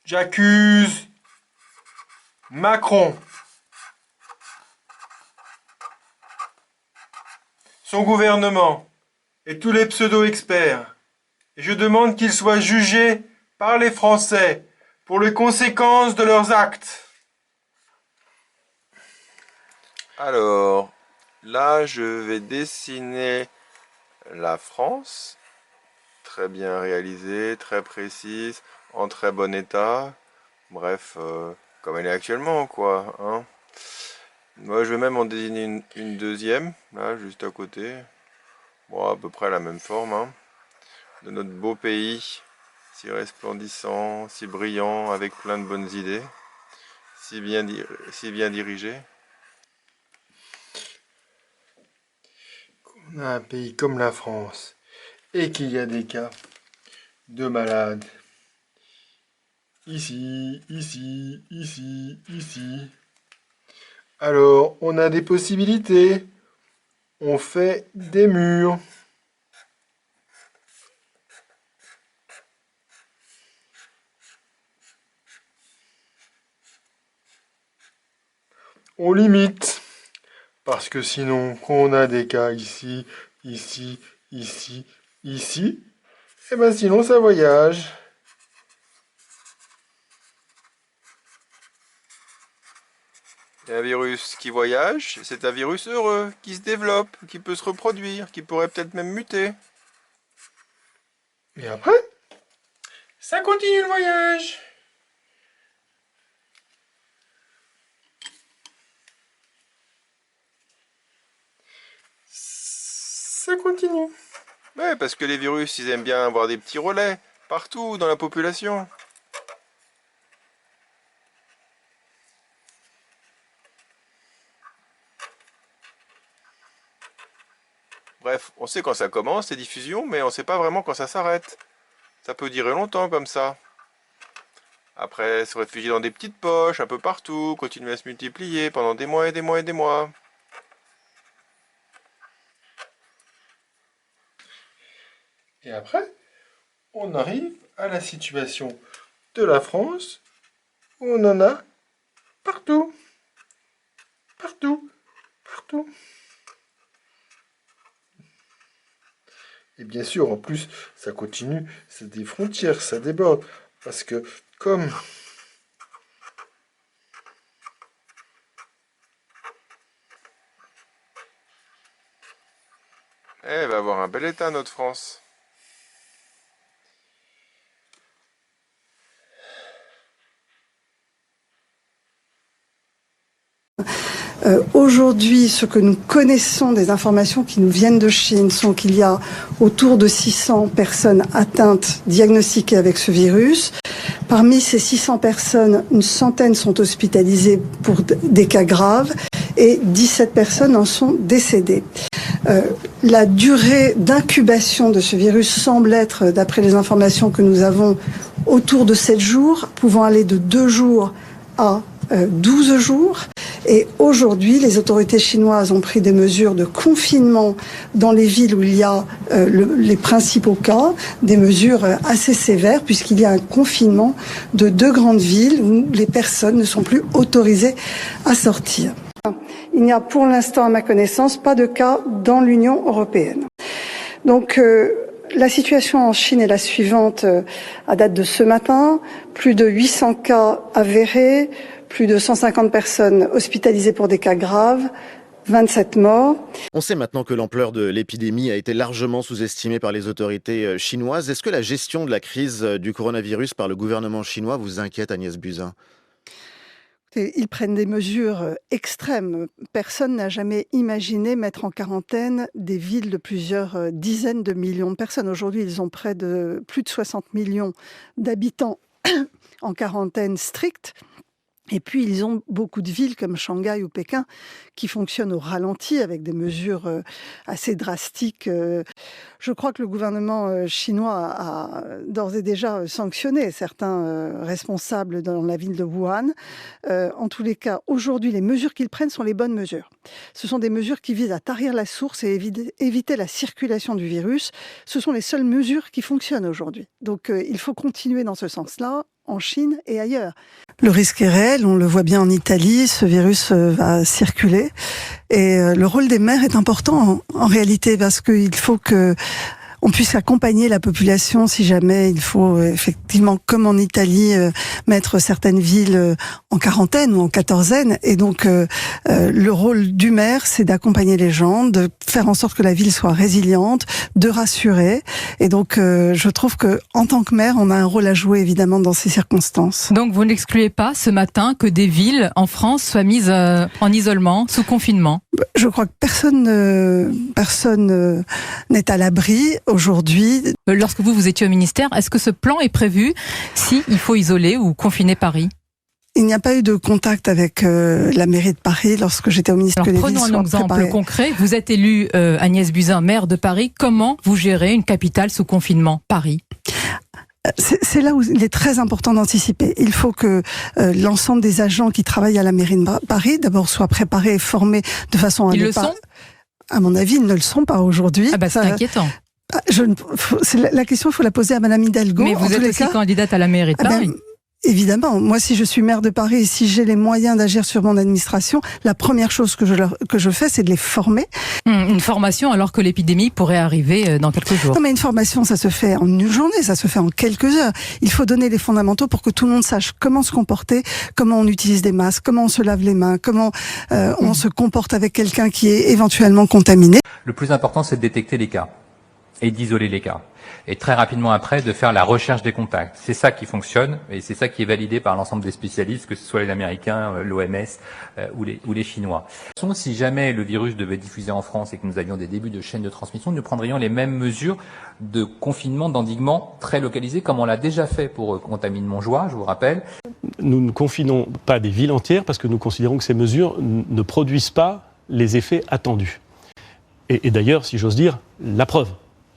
J'accuse Macron, son gouvernement et tous les pseudo-experts. Et je demande qu'ils soient jugés par les Français pour les conséquences de leurs actes. Alors, là, je vais dessiner la France, très bien réalisée, très précise, en très bon état. Bref, comme elle est actuellement, quoi, hein. Moi, je vais même en désigner une deuxième, là, juste à côté. Bon, à peu près la même forme, hein, de notre beau pays, si resplendissant, si brillant, avec plein de bonnes idées, si bien dirigé. On a un pays comme la France et qu'il y a des cas de malades. Ici, ici, ici, ici. Alors, on a des possibilités. On fait des murs. On limite. Parce que sinon, quand on a des cas ici, ici, ici, ici, et ben sinon ça voyage. Et un virus qui voyage, c'est un virus heureux, qui se développe, qui peut se reproduire, qui pourrait peut-être même muter. Et après, ça continue le voyage. Ça continue. Ouais, parce que les virus, ils aiment bien avoir des petits relais, partout dans la population. Bref, on sait quand ça commence, les diffusions, mais on sait pas vraiment quand ça s'arrête. Ça peut durer longtemps comme ça. Après, se réfugier dans des petites poches, un peu partout, continuer à se multiplier pendant des mois et des mois et des mois. Et après, on arrive à la situation de la France où on en a partout. Partout. Partout. Et bien sûr, en plus, ça continue, c'est des frontières, ça déborde. Parce que comme Elle va avoir un bel état, notre France. Aujourd'hui, ce que nous connaissons des informations qui nous viennent de Chine sont qu'il y a autour de 600 personnes atteintes, diagnostiquées avec ce virus. Parmi ces 600 personnes, une centaine sont hospitalisées pour des cas graves et 17 personnes en sont décédées. La durée d'incubation de ce virus semble être, d'après les informations que nous avons, autour de 7 jours, pouvant aller de 2 jours à 12 jours. Et aujourd'hui, les autorités chinoises ont pris des mesures de confinement dans les villes où il y a les principaux cas, des mesures assez sévères, puisqu'il y a un confinement de 2 grandes villes où les personnes ne sont plus autorisées à sortir. Il n'y a pour l'instant, à ma connaissance, pas de cas dans l'Union européenne. Donc, la situation en Chine est la suivante à date de ce matin. Plus de 800 cas avérés, plus de 150 personnes hospitalisées pour des cas graves, 27 morts. On sait maintenant que l'ampleur de l'épidémie a été largement sous-estimée par les autorités chinoises. Est-ce que la gestion de la crise du coronavirus par le gouvernement chinois vous inquiète, Agnès Buzyn ? Ils prennent des mesures extrêmes. Personne n'a jamais imaginé mettre en quarantaine des villes de plusieurs dizaines de millions de personnes. Aujourd'hui, ils ont près de plus de 60 millions d'habitants en quarantaine stricte. Et puis, ils ont beaucoup de villes comme Shanghai ou Pékin qui fonctionnent au ralenti avec des mesures assez drastiques. Je crois que le gouvernement chinois a d'ores et déjà sanctionné certains responsables dans la ville de Wuhan. En tous les cas, aujourd'hui, les mesures qu'ils prennent sont les bonnes mesures. Ce sont des mesures qui visent à tarir la source et éviter la circulation du virus. Ce sont les seules mesures qui fonctionnent aujourd'hui. Donc, il faut continuer dans ce sens-là. en Chine et ailleurs. Le risque est réel, on le voit bien en Italie, ce virus va circuler. Et le rôle des maires est important en réalité, parce qu'il faut que on puisse accompagner la population si jamais il faut effectivement, comme en Italie, mettre certaines villes en quarantaine ou en quatorzaine. Et donc, le rôle du maire, c'est d'accompagner les gens, de faire en sorte que la ville soit résiliente, de rassurer. Et donc, je trouve que en tant que maire, on a un rôle à jouer évidemment dans ces circonstances. Donc, vous n'excluez pas ce matin que des villes en France soient mises en isolement, sous confinement? Je crois que personne n'est à l'abri aujourd'hui. Lorsque vous étiez au ministère, est-ce que ce plan est prévu si il faut isoler ou confiner Paris? Il n'y a pas eu de contact avec la mairie de Paris lorsque j'étais au ministère. Alors prenons un exemple concret. Vous êtes élue Agnès Buzyn, maire de Paris. Comment vous gérez une capitale sous confinement, Paris? C'est là où il est très important d'anticiper. Il faut que l'ensemble des agents qui travaillent à la mairie de Paris, d'abord, soient préparés et formés de façon à Ils ne le pas... sont? À mon avis, ils ne le sont pas aujourd'hui. Ah bah c'est inquiétant. La question, il faut la poser à Madame Hidalgo. Mais vous êtes aussi candidate à la mairie de Paris. Évidemment, moi si je suis maire de Paris et si j'ai les moyens d'agir sur mon administration, la première chose que je fais, c'est de les former. Une formation alors que l'épidémie pourrait arriver dans quelques jours. Non mais une formation, ça se fait en une journée, ça se fait en quelques heures. Il faut donner les fondamentaux pour que tout le monde sache comment se comporter, comment on utilise des masques, comment on se lave les mains, comment on se comporte avec quelqu'un qui est éventuellement contaminé. Le plus important, c'est de détecter les cas et d'isoler les cas. Et très rapidement après, de faire la recherche des contacts. C'est ça qui fonctionne et c'est ça qui est validé par l'ensemble des spécialistes, que ce soit les Américains, l'OMS ou les Chinois. Si jamais le virus devait diffuser en France et que nous avions des débuts de chaîne de transmission, nous prendrions les mêmes mesures de confinement, d'endiguement très localisées, comme on l'a déjà fait pour Contamine-Montjoie, je vous rappelle. Nous ne confinons pas des villes entières parce que nous considérons que ces mesures ne produisent pas les effets attendus. Et d'ailleurs, si j'ose dire, la preuve.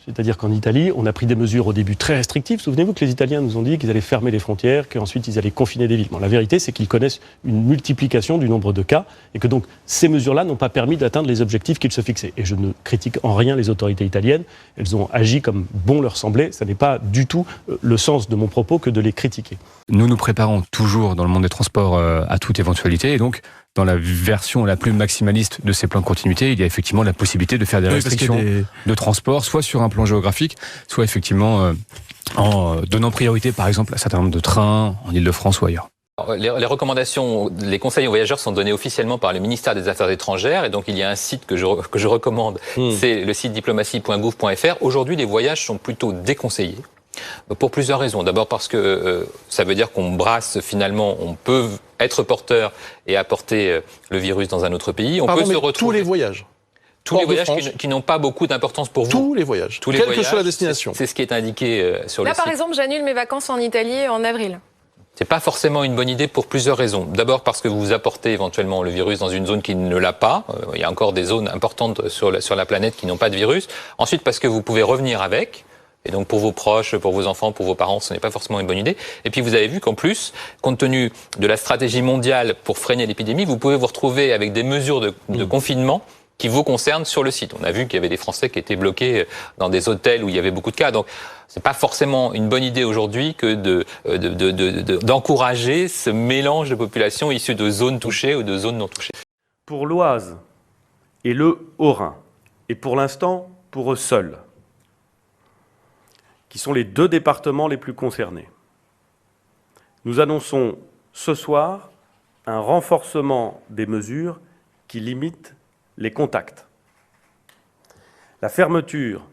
C'est-à-dire qu'en Italie, on a pris des mesures au début très restrictives. Souvenez-vous que les Italiens nous ont dit qu'ils allaient fermer les frontières, qu'ensuite ils allaient confiner des villes. Bon, la vérité, c'est qu'ils connaissent une multiplication du nombre de cas et que donc ces mesures-là n'ont pas permis d'atteindre les objectifs qu'ils se fixaient. Et je ne critique en rien les autorités italiennes. Elles ont agi comme bon leur semblait. Ça n'est pas du tout le sens de mon propos que de les critiquer. Nous nous préparons toujours dans le monde des transports à toute éventualité et donc dans la version la plus maximaliste de ces plans de continuité, il y a effectivement la possibilité de faire des restrictions de transport, soit sur un plan géographique, soit effectivement en donnant priorité par exemple à un certain nombre de trains en Ile-de-France ou ailleurs. Les recommandations, les conseils aux voyageurs sont donnés officiellement par le ministère des Affaires étrangères et donc il y a un site que je recommande, c'est le site diplomatie.gouv.fr. Aujourd'hui, les voyages sont plutôt déconseillés. Pour plusieurs raisons. D'abord parce que ça veut dire qu'on brasse finalement, on peut être porteur et apporter le virus dans un autre pays. On peut se retrouver... Tous les voyages. Tous les voyages qui n'ont pas beaucoup d'importance pour vous. Tous les voyages. Tous les quelle voyages, que soit la destination. C'est ce qui est indiqué sur le site. Là, par exemple, j'annule mes vacances en Italie en avril. C'est pas forcément une bonne idée pour plusieurs raisons. D'abord parce que vous apportez éventuellement le virus dans une zone qui ne l'a pas. Il y a encore des zones importantes sur la planète qui n'ont pas de virus. Ensuite parce que vous pouvez revenir avec. Et donc pour vos proches, pour vos enfants, pour vos parents, ce n'est pas forcément une bonne idée. Et puis vous avez vu qu'en plus, compte tenu de la stratégie mondiale pour freiner l'épidémie, vous pouvez vous retrouver avec des mesures de confinement qui vous concernent sur le site. On a vu qu'il y avait des Français qui étaient bloqués dans des hôtels où il y avait beaucoup de cas. Donc c'est pas forcément une bonne idée aujourd'hui que d'encourager ce mélange de populations issues de zones touchées ou de zones non touchées. Pour l'Oise et le Haut-Rhin, et pour l'instant pour eux seuls, qui sont les deux départements les plus concernés. Nous annonçons ce soir un renforcement des mesures qui limitent les contacts. La fermeture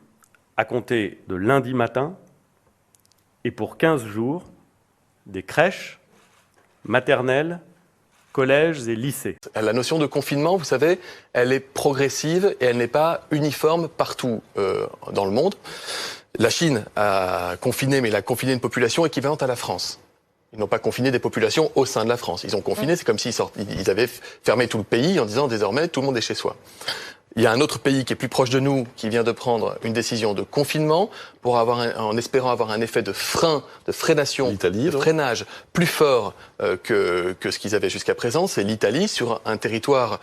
à compter de lundi matin et pour 15 jours des crèches, maternelles, collèges et lycées. La notion de confinement, vous savez, elle est progressive et elle n'est pas uniforme partout dans le monde. La Chine a confiné, mais elle a confiné une population équivalente à la France. Ils n'ont pas confiné des populations au sein de la France. Ils ont confiné, c'est comme s'ils avaient fermé tout le pays en disant désormais tout le monde est chez soi. Il y a un autre pays qui est plus proche de nous, qui vient de prendre une décision de confinement pour en espérant avoir un effet de freination, de freinage plus fort que ce qu'ils avaient jusqu'à présent. C'est l'Italie, sur un territoire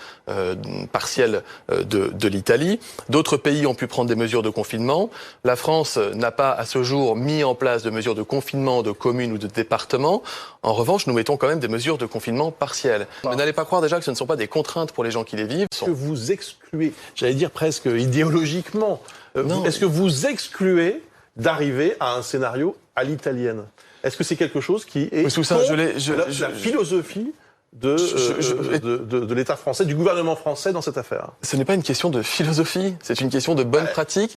partiel de l'Italie. D'autres pays ont pu prendre des mesures de confinement. La France n'a pas à ce jour mis en place de mesures de confinement de communes ou de départements. En revanche, nous mettons quand même des mesures de confinement partielles. Mais n'allez pas croire déjà que ce ne sont pas des contraintes pour les gens qui les vivent. Est-ce que vous excluez, j'allais dire presque idéologiquement, est-ce que vous excluez d'arriver à un scénario à l'italienne? Est-ce que c'est quelque chose qui est la philosophie de l'État français, du gouvernement français dans cette affaire? Ce n'est pas une question de philosophie, c'est une question de bonne pratique.